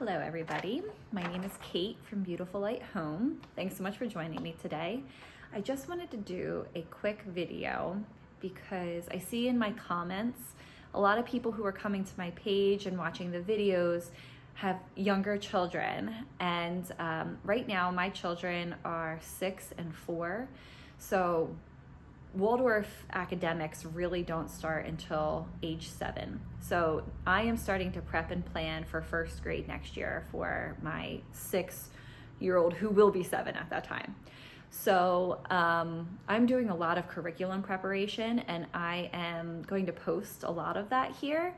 Hello everybody, my name is Kate from Beautiful Light Home. Thanks so much for joining me today. I just wanted to do a quick video because I see in my comments a lot of people who are coming to my page and watching the videos have younger children, and right now my children are 6 and 4, so Waldorf academics really don't start until age 7. So I am starting to prep and plan for first grade next year for my 6-year-old who will be 7 at that time. So I'm doing a lot of curriculum preparation, and I am going to post a lot of that here.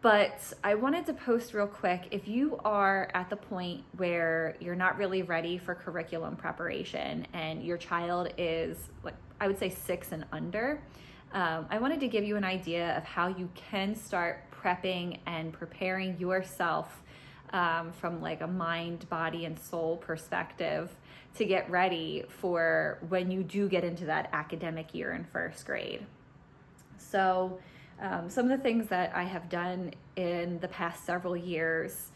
But I wanted to post real quick, if you are at the point where you're not really ready for curriculum preparation and your child is, like, I would say 6 and under, I wanted to give you an idea of how you can start prepping and preparing yourself from like a mind, body, and soul perspective to get ready for when you do get into that academic year in first grade. So some of the things that I have done in the past several years,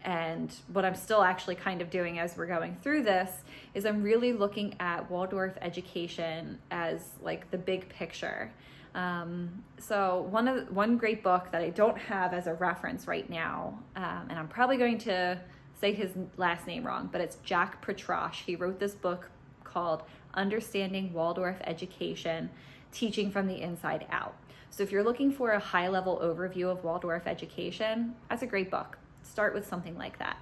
and what I'm still actually kind of doing as we're going through this, is I'm really looking at Waldorf education as like the big picture. So one great book that I don't have as a reference right now, and I'm probably going to say his last name wrong, but it's Jack Petrosh. He wrote this book called Understanding Waldorf Education, Teaching from the Inside Out. So if you're looking for a high-level overview of Waldorf education, that's a great book. Start with something like that.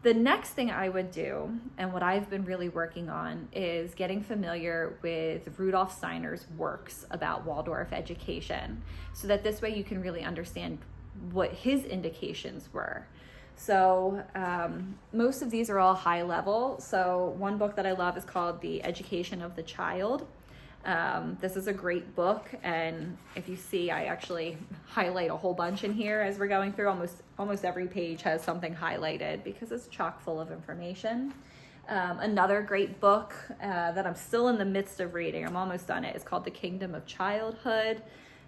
The next thing I would do, and what I've been really working on, is getting familiar with Rudolf Steiner's works about Waldorf education, so that this way you can really understand what his indications were. So most of these are all high level. So one book that I love is called The Education of the Child. This is a great book, and if you see, I actually highlight a whole bunch in here as we're going through. Almost every page has something highlighted because it's chock full of information. Another great book that I'm still in the midst of reading, I'm almost done it, is called The Kingdom of Childhood.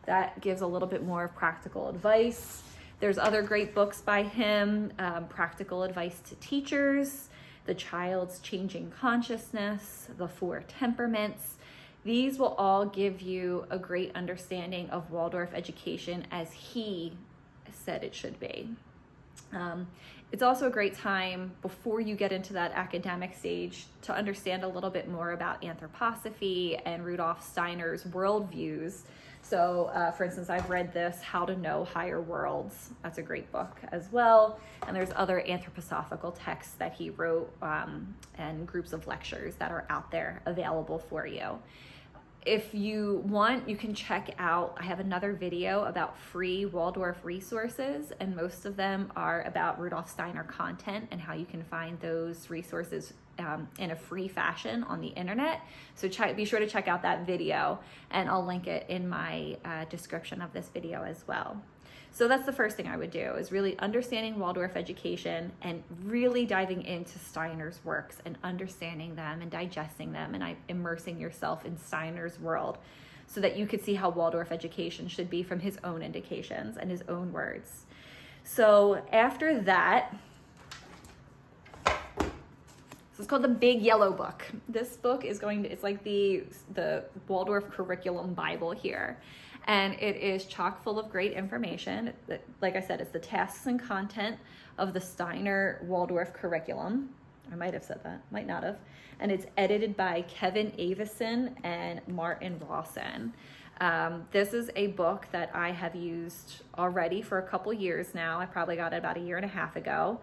That gives a little bit more of practical advice. There's other great books by him, Practical Advice to Teachers, The Child's Changing Consciousness, The 4 Temperaments. These will all give you a great understanding of Waldorf education as he said it should be. It's also a great time before you get into that academic stage to understand a little bit more about anthroposophy and Rudolf Steiner's worldviews. So for instance, I've read this, How to Know Higher Worlds. That's a great book as well. And there's other anthroposophical texts that he wrote and groups of lectures that are out there available for you. If you want, you can check out, I have another video about free Waldorf resources, and most of them are about Rudolf Steiner content and how you can find those resources in a free fashion on the internet. So be sure to check out that video, and I'll link it in my description of this video as well. So that's the first thing I would do, is really understanding Waldorf education and really diving into Steiner's works and understanding them and digesting them and immersing yourself in Steiner's world so that you could see how Waldorf education should be from his own indications and his own words. So after that, it's called the Big Yellow Book. This book is it's like the Waldorf curriculum Bible here. And it is chock full of great information. Like I said, it's the tasks and content of the Steiner Waldorf curriculum. I might have said that, might not have. And it's edited by Kevin Avison and Martin Rawson. This is a book that I have used already for a couple years now. I probably got it about 1.5 years ago.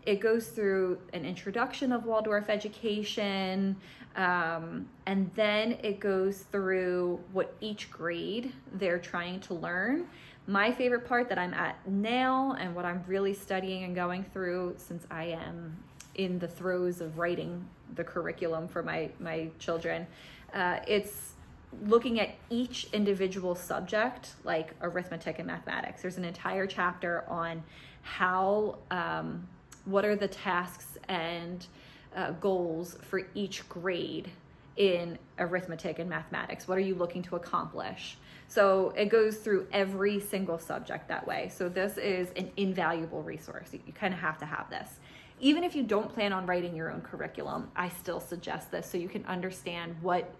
It goes through an introduction of Waldorf education, and then it goes through what each grade they're trying to learn. My favorite part that I'm at now, and what I'm really studying and going through, since I am in the throes of writing the curriculum for my children, it's looking at each individual subject, like arithmetic and mathematics. There's an entire chapter on how, what are the tasks and goals for each grade in arithmetic and mathematics. What are you looking to accomplish? So it goes through every single subject that way. So this is an invaluable resource. You kind of have to have this. Even if you don't plan on writing your own curriculum, I still suggest this so you can understand what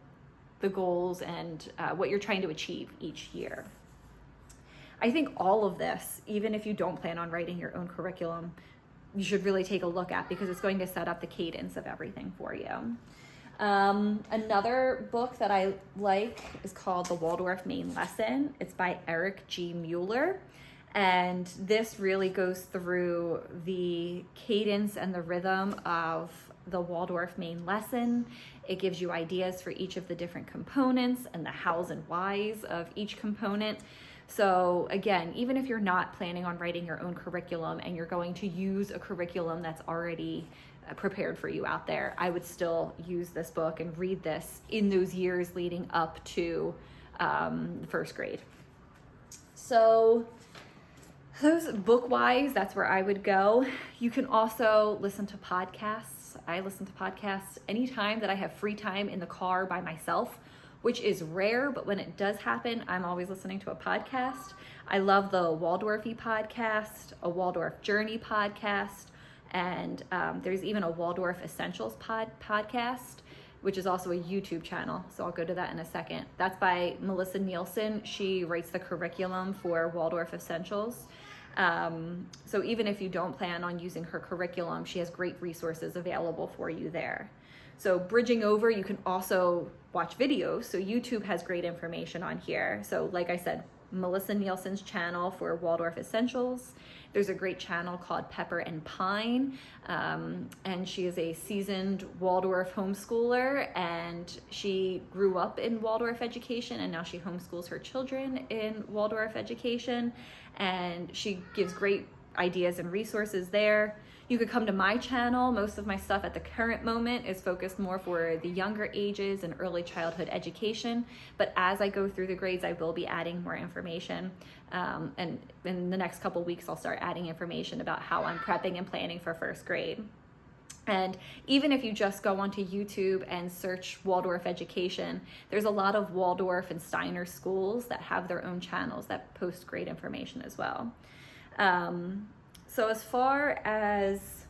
the goals and what you're trying to achieve each year. I think all of this, even if you don't plan on writing your own curriculum, you should really take a look at, because it's going to set up the cadence of everything for you. Another book that I like is called The Waldorf Main Lesson. It's by Eric G. Mueller. And this really goes through the cadence and the rhythm of the Waldorf Main Lesson. It gives you ideas for each of the different components and the hows and whys of each component. So again, even if you're not planning on writing your own curriculum and you're going to use a curriculum that's already prepared for you out there, I would still use this book and read this in those years leading up to first grade. So those book-wise, that's where I would go. You can also listen to podcasts. I listen to podcasts anytime that I have free time in the car by myself, which is rare, but when it does happen, I'm always listening to a podcast. I love the Waldorfy podcast, a Waldorf Journey podcast, and there's even a Waldorf Essentials podcast, which is also a YouTube channel. So I'll go to that in a second. That's by Melissa Nielsen. She writes the curriculum for Waldorf Essentials. So even if you don't plan on using her curriculum, she has great resources available for you there. So bridging over, you can also watch videos. So YouTube has great information on here. So like I said, Melissa Nielsen's channel for Waldorf Essentials. There's a great channel called Pepper and Pine, and she is a seasoned Waldorf homeschooler, and she grew up in Waldorf education, and now she homeschools her children in Waldorf education, and she gives great ideas and resources there. You could come to my channel. Most of my stuff at the current moment is focused more for the younger ages and early childhood education. But as I go through the grades, I will be adding more information. And in the next couple weeks, I'll start adding information about how I'm prepping and planning for first grade. And even if you just go onto YouTube and search Waldorf education, there's a lot of Waldorf and Steiner schools that have their own channels that post great information as well. So as far as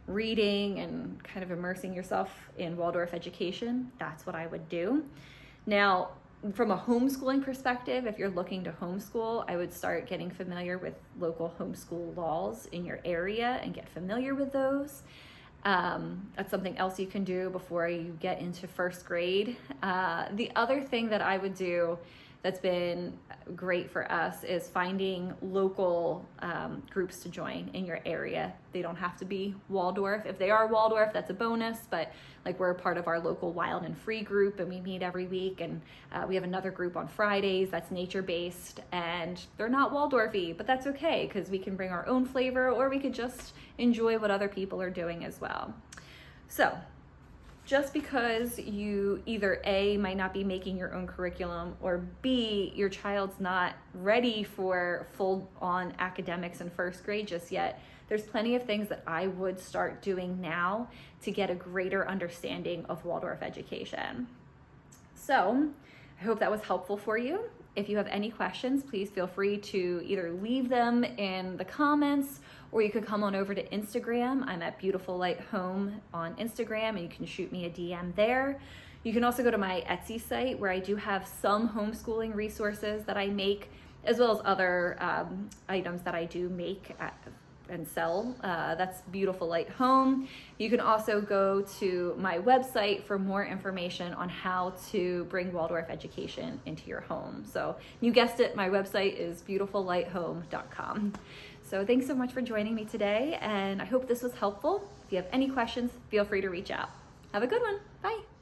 reading and kind of immersing yourself in Waldorf education, that's what I would do. Now, from a homeschooling perspective, if you're looking to homeschool, I would start getting familiar with local homeschool laws in your area and get familiar with those. That's something else you can do before you get into first grade. The other thing that I would do that's been great for us is finding local groups to join in your area. They don't have to be Waldorf. If they are Waldorf, that's a bonus, but like we're a part of our local Wild and Free group, and we meet every week, and we have another group on Fridays that's nature-based, and they're not Waldorfy, but that's okay because we can bring our own flavor, or we could just enjoy what other people are doing as well. So just because you either A, might not be making your own curriculum, or B, your child's not ready for full-on academics in first grade just yet, there's plenty of things that I would start doing now to get a greater understanding of Waldorf education. So I hope that was helpful for you. If you have any questions, please feel free to either leave them in the comments, or you could come on over to Instagram. I'm at Beautiful Light Home on Instagram, and you can shoot me a DM there. You can also go to my Etsy site, where I do have some homeschooling resources that I make, as well as other items that I do make and sell. That's Beautiful Light Home. You can also go to my website for more information on how to bring Waldorf education into your home. So you guessed it, my website is beautifullighthome.com. So thanks so much for joining me today, and I hope this was helpful. If you have any questions, feel free to reach out. Have a good one. Bye.